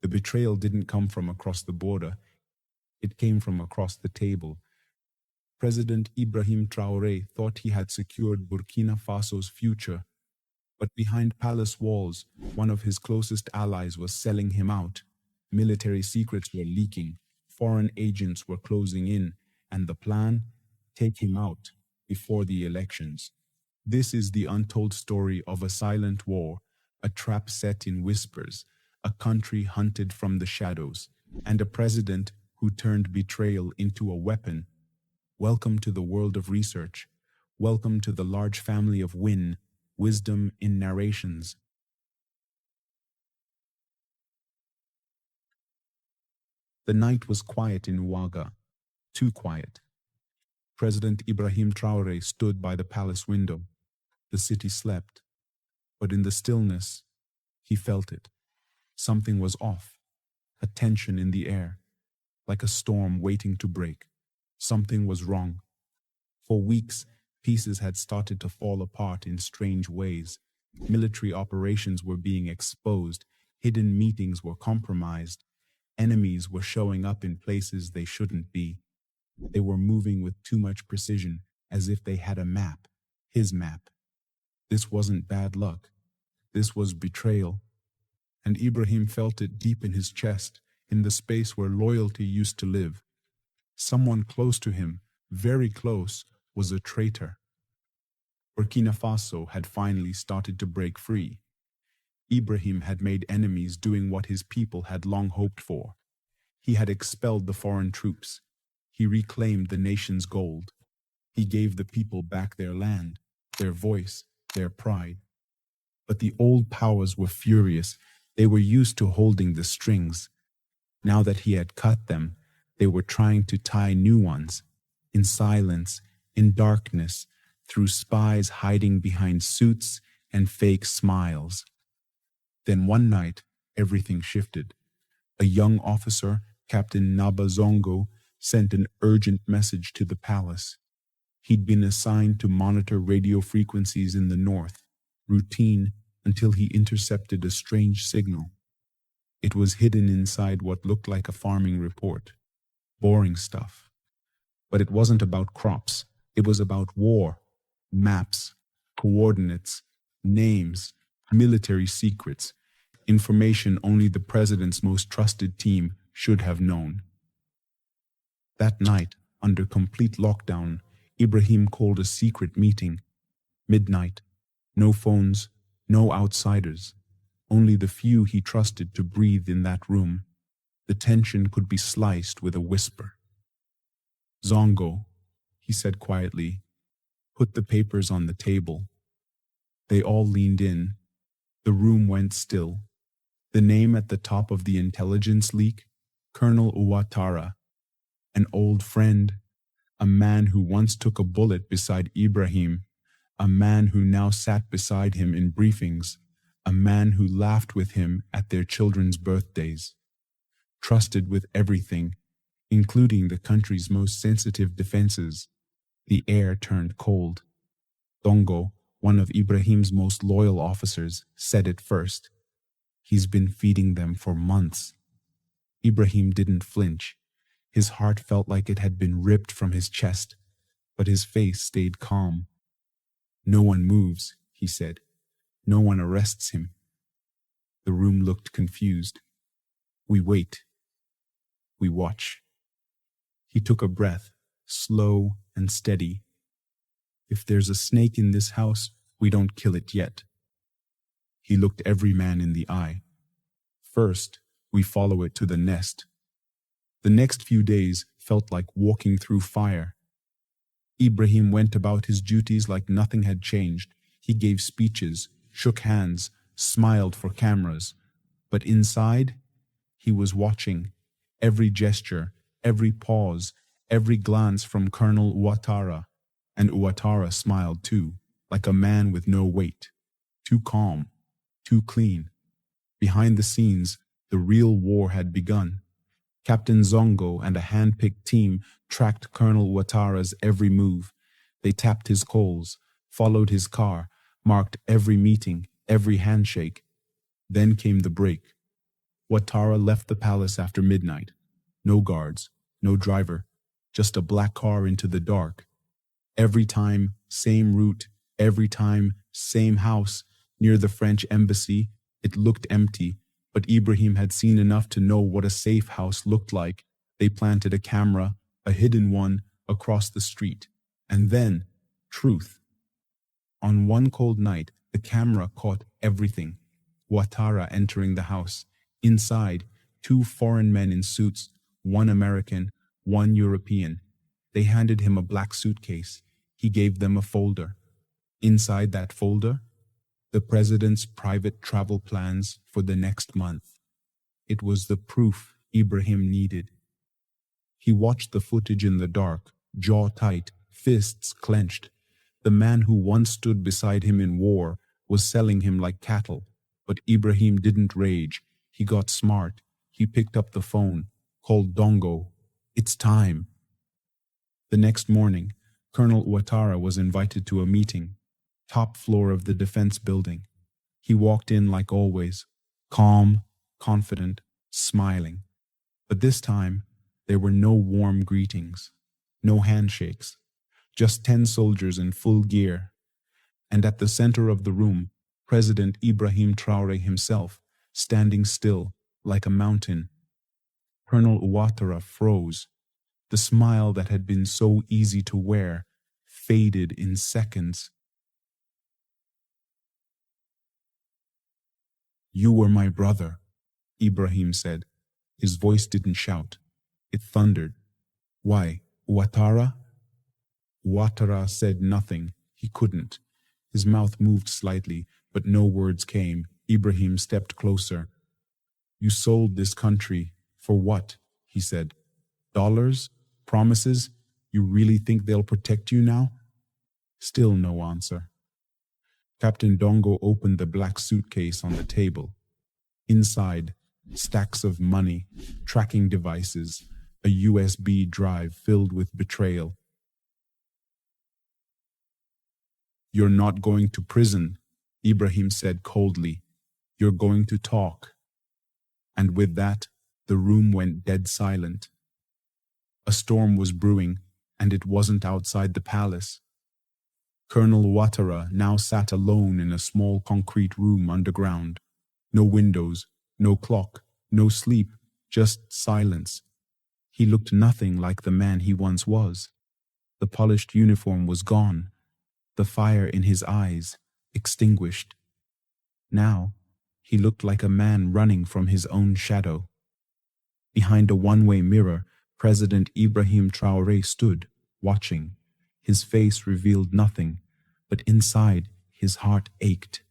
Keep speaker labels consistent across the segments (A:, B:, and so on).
A: The betrayal didn't come from across the border. It came from across the table. President Ibrahim Traoré thought he had secured Burkina Faso's future, but behind palace walls, one of his closest allies was selling him out. Military secrets were leaking, foreign agents were closing in, and the plan? Take him out before the elections. This is the untold story of a silent war, a trap set in whispers, a country hunted from the shadows, and a president who turned betrayal into a weapon. Welcome to the world of research. Welcome to the large family of wisdom in narrations. The night was quiet in Ouaga, too quiet. President Ibrahim Traoré stood by the palace window. The city slept, but in the stillness, he felt it. Something was off, a tension in the air, like a storm waiting to break. Something was wrong. For weeks, pieces had started to fall apart in strange ways. Military operations were being exposed, hidden meetings were compromised, enemies were showing up in places they shouldn't be. They were moving with too much precision, as if they had a map, his map. This wasn't bad luck. This was betrayal. And Ibrahim felt it deep in his chest, in the space where loyalty used to live. Someone close to him, very close, was a traitor. Burkina Faso had finally started to break free. Ibrahim had made enemies doing what his people had long hoped for. He had expelled the foreign troops. He reclaimed the nation's gold. He gave the people back their land, their voice, their pride. But the old powers were furious. They were used to holding the strings. Now that he had cut them, they were trying to tie new ones, in silence, in darkness, through spies hiding behind suits and fake smiles. Then one night, everything shifted. A young officer, Captain Nabazongo, sent an urgent message to the palace. He'd been assigned to monitor radio frequencies in the north, routine until he intercepted a strange signal. It was hidden inside what looked like a farming report. Boring stuff. But it wasn't about crops. It was about war, maps, coordinates, names, military secrets, information only the president's most trusted team should have known. That night, under complete lockdown, Ibrahim called a secret meeting. Midnight. No phones, no outsiders. Only the few he trusted to breathe in that room. The tension could be sliced with a whisper. "Zongo," he said quietly, "put the papers on the table." They all leaned in. The room went still. The name at the top of the intelligence leak, Colonel Ouattara, an old friend, a man who once took a bullet beside Ibrahim, a man who now sat beside him in briefings, a man who laughed with him at their children's birthdays. Trusted with everything, including the country's most sensitive defenses. The air turned cold. Dongo, one of Ibrahim's most loyal officers, said it first. He's been feeding them for months. Ibrahim didn't flinch. His heart felt like it had been ripped from his chest, but his face stayed calm. "No one moves," he said. "No one arrests him." The room looked confused. "We wait. We watch." He took a breath, slow and steady. "If there's a snake in this house, we don't kill it yet." He looked every man in the eye. "First, we follow it to the nest." The next few days felt like walking through fire. Ibrahim went about his duties like nothing had changed. He gave speeches, shook hands, smiled for cameras. But inside, he was watching. Every gesture, every pause, every glance from Colonel Ouattara. And Ouattara smiled too, like a man with no weight. Too calm, too clean. Behind the scenes, the real war had begun. Captain Zongo and a hand-picked team tracked Colonel Ouattara's every move. They tapped his calls, followed his car, marked every meeting, every handshake. Then came the break. Ouattara left the palace after midnight. No guards, no driver, just a black car into the dark. Every time, same route. Every time, same house. Near the French embassy, it looked empty, but Ibrahim had seen enough to know what a safe house looked like. They planted a camera, a hidden one, across the street. And then, truth. On one cold night, the camera caught everything. Ouattara entering the house. Inside, two foreign men in suits, one American, one European. They handed him a black suitcase. He gave them a folder. Inside that folder, the president's private travel plans for the next month. It was the proof Ibrahim needed. He watched the footage in the dark, jaw tight, fists clenched. The man who once stood beside him in war was selling him like cattle. But Ibrahim didn't rage. He got smart. He picked up the phone, called Dongo. It's time. The next morning, Colonel Ouattara was invited to a meeting, top floor of the defense building. He walked in like always, calm, confident, smiling. But this time, there were no warm greetings, no handshakes, just 10 soldiers in full gear. And at the center of the room, President Ibrahim Traoré himself, standing still like a mountain. Colonel Ouattara froze. The smile that had been so easy to wear faded in seconds. "You were my brother," Ibrahim said. His voice didn't shout. It thundered. "Why, Ouattara?" Ouattara said nothing. He couldn't. His mouth moved slightly, but no words came. Ibrahim stepped closer. "You sold this country. For what?" he said. "Dollars? Promises? You really think they'll protect you now?" Still no answer. Captain Dongo opened the black suitcase on the table. Inside, stacks of money, tracking devices, a USB drive filled with betrayal. "You're not going to prison," Ibrahim said coldly. "You're going to talk." And with that, the room went dead silent. A storm was brewing, and it wasn't outside the palace. Colonel Ouattara now sat alone in a small concrete room underground. No windows, no clock, no sleep, just silence. He looked nothing like the man he once was. The polished uniform was gone, the fire in his eyes extinguished. Now, he looked like a man running from his own shadow. Behind a one-way mirror, President Ibrahim Traoré stood, watching. His face revealed nothing, but inside his heart ached.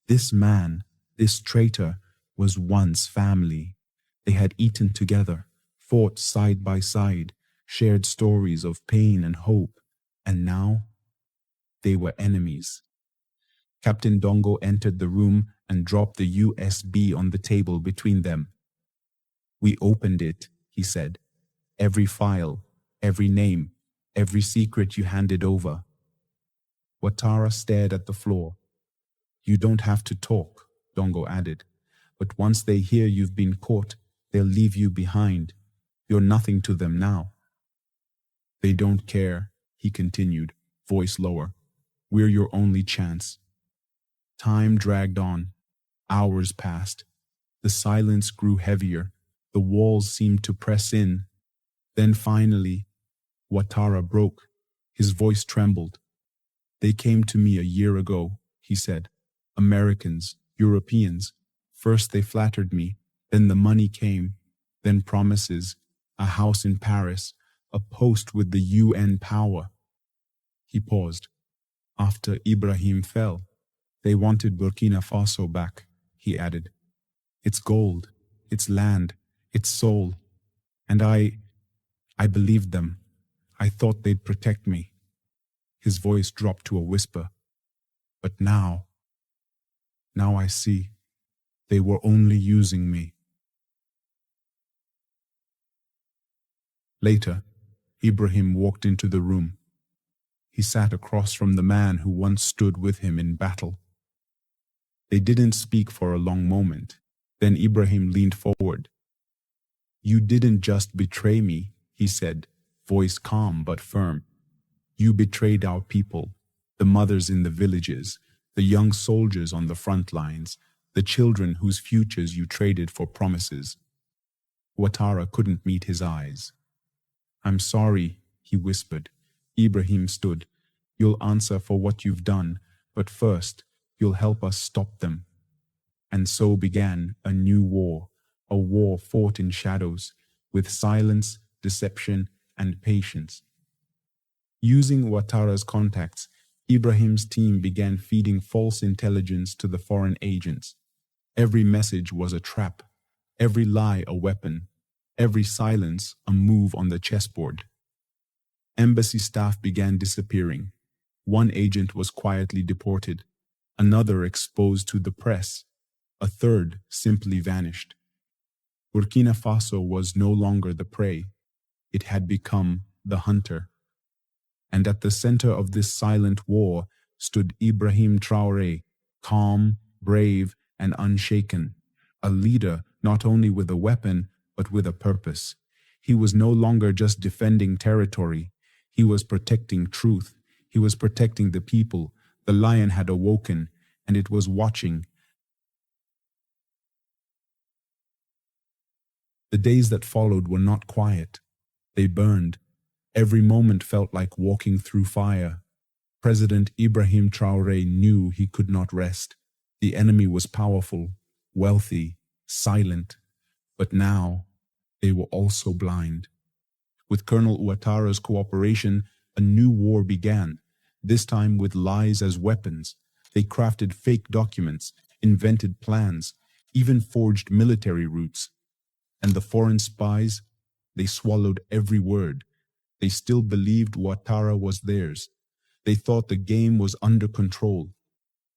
A: This man, this traitor, was once family. They had eaten together, fought side by side, shared stories of pain and hope, and now they were enemies. Captain Dongo entered the room and dropped the USB on the table between them. "We opened it," he said. "Every file, every name, every secret you handed over." Ouattara stared at the floor. "You don't have to talk," Dongo added. "But once they hear you've been caught, they'll leave you behind. You're nothing to them now." "They don't care," he continued, voice lower. "We're your only chance." Time dragged on. Hours passed. The silence grew heavier. The walls seemed to press in. Then finally, Ouattara broke. His voice trembled. "They came to me a year ago," he said. "Americans, Europeans. First they flattered me, then the money came, then promises, a house in Paris, a post with the UN power." He paused. "After Ibrahim fell, they wanted Burkina Faso back," he added. "Its gold, its land, its soul. And I believed them. I thought they'd protect me." His voice dropped to a whisper. "But now I see. They were only using me." Later, Ibrahim walked into the room. He sat across from the man who once stood with him in battle. They didn't speak for a long moment. Then Ibrahim leaned forward. "You didn't just betray me," he said, voice calm but firm. "You betrayed our people, the mothers in the villages, the young soldiers on the front lines, the children whose futures you traded for promises." Ouattara couldn't meet his eyes. "I'm sorry," he whispered. Ibrahim stood. "You'll answer for what you've done, but first, you'll help us stop them." And so began a new war, a war fought in shadows, with silence, deception, and patience. Using Ouattara's contacts, Ibrahim's team began feeding false intelligence to the foreign agents. Every message was a trap, every lie a weapon, every silence a move on the chessboard. Embassy staff began disappearing. One agent was quietly deported, another exposed to the press, a third simply vanished. Burkina Faso was no longer the prey. It had become the hunter. And at the center of this silent war stood Ibrahim Traoré, calm, brave, and unshaken, a leader not only with a weapon, but with a purpose. He was no longer just defending territory. He was protecting truth. He was protecting the people. The lion had awoken, and it was watching. The days that followed were not quiet. They burned. Every moment felt like walking through fire. President Ibrahim Traoré knew he could not rest. The enemy was powerful, wealthy, silent. But now, they were also blind. With Colonel Ouattara's cooperation, a new war began, this time with lies as weapons. They crafted fake documents, invented plans, even forged military routes. And the foreign spies, they swallowed every word. They still believed Ouattara was theirs. They thought the game was under control,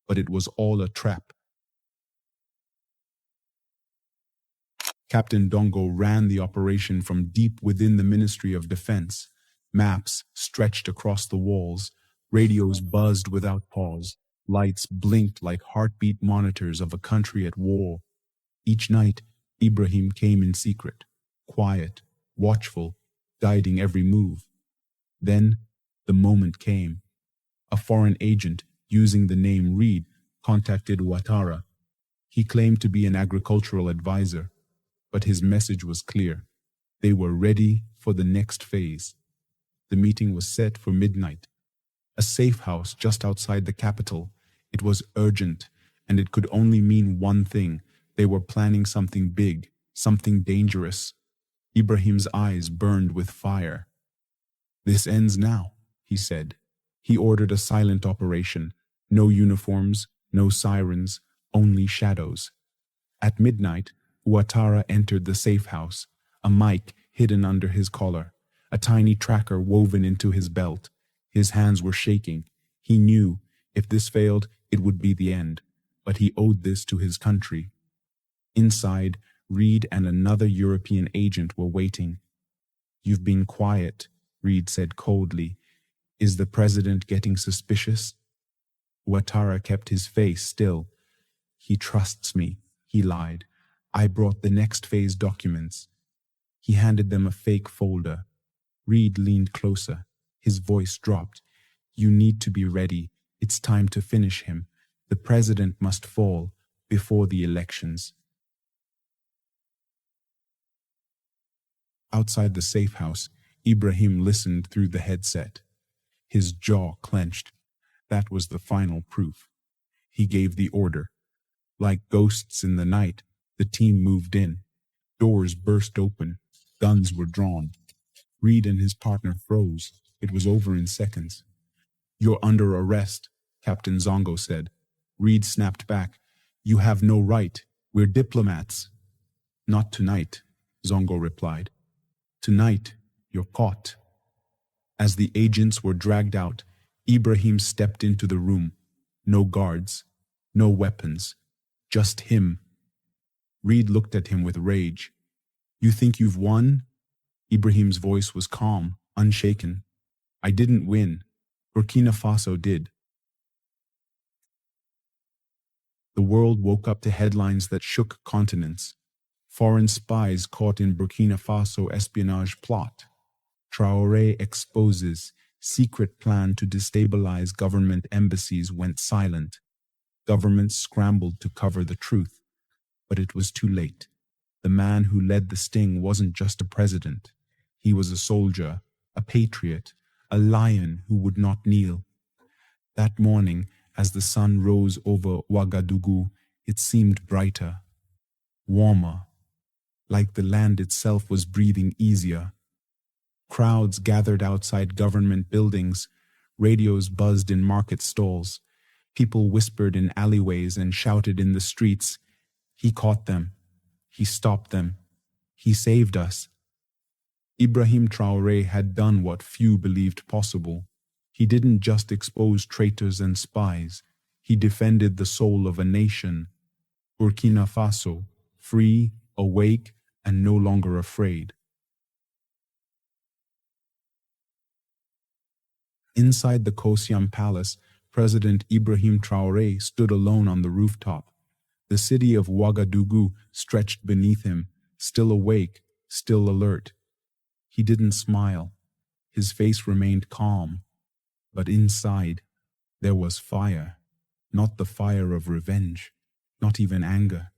A: but it was all a trap. Captain Dongo ran the operation from deep within the Ministry of Defense. Maps stretched across the walls, radios buzzed without pause, lights blinked like heartbeat monitors of a country at war. Each night, Ibrahim came in secret, quiet, watchful, guiding every move. Then, the moment came. A foreign agent, using the name Reed, contacted Ouattara. He claimed to be an agricultural advisor, but his message was clear. They were ready for the next phase. The meeting was set for midnight. A safe house just outside the capital. It was urgent, and it could only mean one thing. They were planning something big, something dangerous. Ibrahim's eyes burned with fire. "This ends now," he said. He ordered a silent operation. No uniforms, no sirens, only shadows. At midnight, Ouattara entered the safe house, a mic hidden under his collar, a tiny tracker woven into his belt. His hands were shaking. He knew, if this failed, it would be the end, but he owed this to his country. Inside, Reed and another European agent were waiting. "You've been quiet," Reed said coldly. "Is the president getting suspicious?" Ouattara kept his face still. "He trusts me," he lied. "I brought the next phase documents." He handed them a fake folder. Reed leaned closer. His voice dropped. "You need to be ready. It's time to finish him. The president must fall before the elections." Outside the safe house, Ibrahim listened through the headset. His jaw clenched. That was the final proof. He gave the order. Like ghosts in the night, the team moved in. Doors burst open. Guns were drawn. Reed and his partner froze. It was over in seconds. "You're under arrest," Captain Zongo said. Reed snapped back. "You have no right. We're diplomats." "Not tonight," Zongo replied. "Tonight, you're caught." As the agents were dragged out, Ibrahim stepped into the room. No guards, no weapons, just him. Reed looked at him with rage. "You think you've won?" Ibrahim's voice was calm, unshaken. "I didn't win. Burkina Faso did." The world woke up to headlines that shook continents. Foreign spies caught in Burkina Faso espionage plot. Traoré exposes secret plan to destabilize government embassies went silent. Governments scrambled to cover the truth, but it was too late. The man who led the sting wasn't just a president. He was a soldier, a patriot, a lion who would not kneel. That morning, as the sun rose over Ouagadougou, it seemed brighter, warmer, like the land itself was breathing easier. Crowds gathered outside government buildings, radios buzzed in market stalls, people whispered in alleyways and shouted in the streets. He caught them. He stopped them. He saved us. Ibrahim Traoré had done what few believed possible. He didn't just expose traitors and spies. He defended the soul of a nation, Burkina Faso, free, awake, and no longer afraid. Inside the Kosiam Palace, President Ibrahim Traoré stood alone on the rooftop. The city of Ouagadougou stretched beneath him, still awake, still alert. He didn't smile. His face remained calm. But inside, there was fire. Not the fire of revenge, not even anger.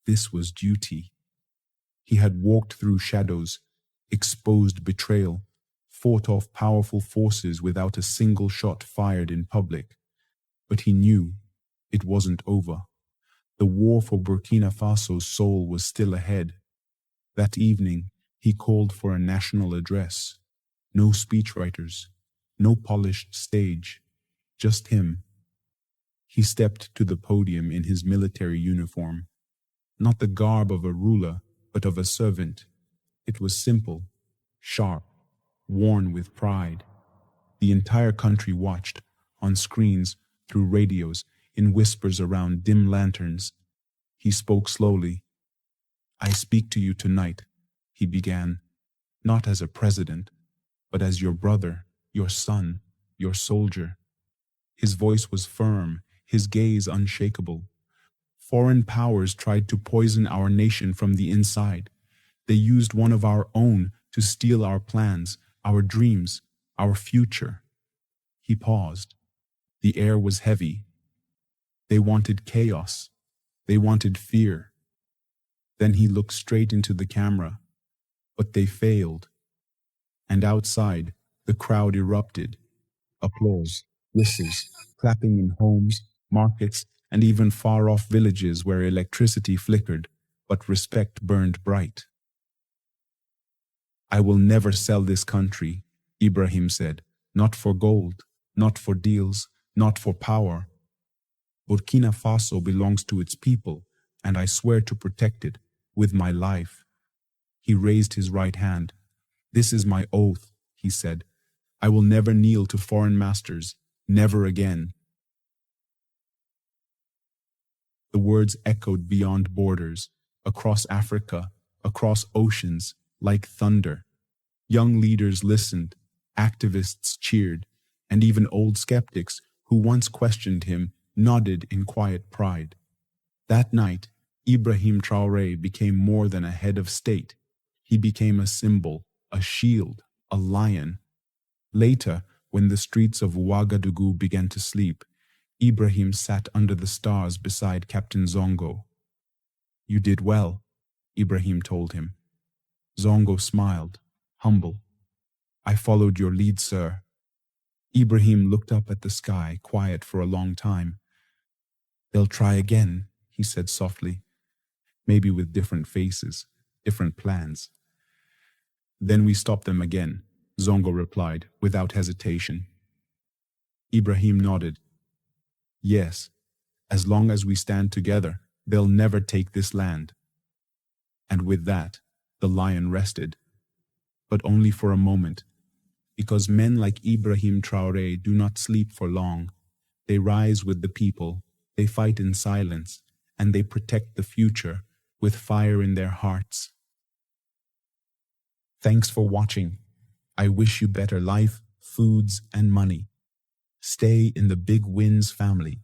A: This was duty. He had walked through shadows, exposed betrayal, fought off powerful forces without a single shot fired in public. But he knew it wasn't over. The war for Burkina Faso's soul was still ahead. That evening, he called for a national address. No speechwriters, no polished stage, just him. He stepped to the podium in his military uniform, not the garb of a ruler, but of a servant. It was simple, sharp, worn with pride. The entire country watched, on screens, through radios, in whispers around dim lanterns. He spoke slowly. "I speak to you tonight," he began, "not as a president, but as your brother, your son, your soldier." His voice was firm, his gaze unshakable. Foreign powers tried to poison our nation from the inside. They used one of our own to steal our plans, our dreams, our future. He paused. The air was heavy. They wanted chaos. They wanted fear. Then he looked straight into the camera. But they failed. And outside, the crowd erupted. Applause, whistles, clapping in homes, markets, and even far-off villages where electricity flickered, but respect burned bright. "I will never sell this country," Ibrahim said, "not for gold, not for deals, not for power. Burkina Faso belongs to its people, and I swear to protect it with my life." He raised his right hand. "This is my oath," he said. "I will never kneel to foreign masters, never again." The words echoed beyond borders, across Africa, across oceans, like thunder. Young leaders listened, activists cheered, and even old skeptics who once questioned him nodded in quiet pride. That night, Ibrahim Traoré became more than a head of state. He became a symbol, a shield, a lion. Later, when the streets of Ouagadougou began to sleep, Ibrahim sat under the stars beside Captain Zongo. "You did well," Ibrahim told him. Zongo smiled, humble. "I followed your lead, sir." Ibrahim looked up at the sky, quiet for a long time. "They'll try again," he said softly. "Maybe with different faces, different plans." "Then we stop them again," Zongo replied, without hesitation. Ibrahim nodded. "Yes, as long as we stand together, they'll never take this land." And with that, the lion rested. But only for a moment, because men like Ibrahim Traoré do not sleep for long. They rise with the people, they fight in silence, and they protect the future with fire in their hearts. Thanks for watching. I wish you better life, foods, and money. Stay in the Big Wins family.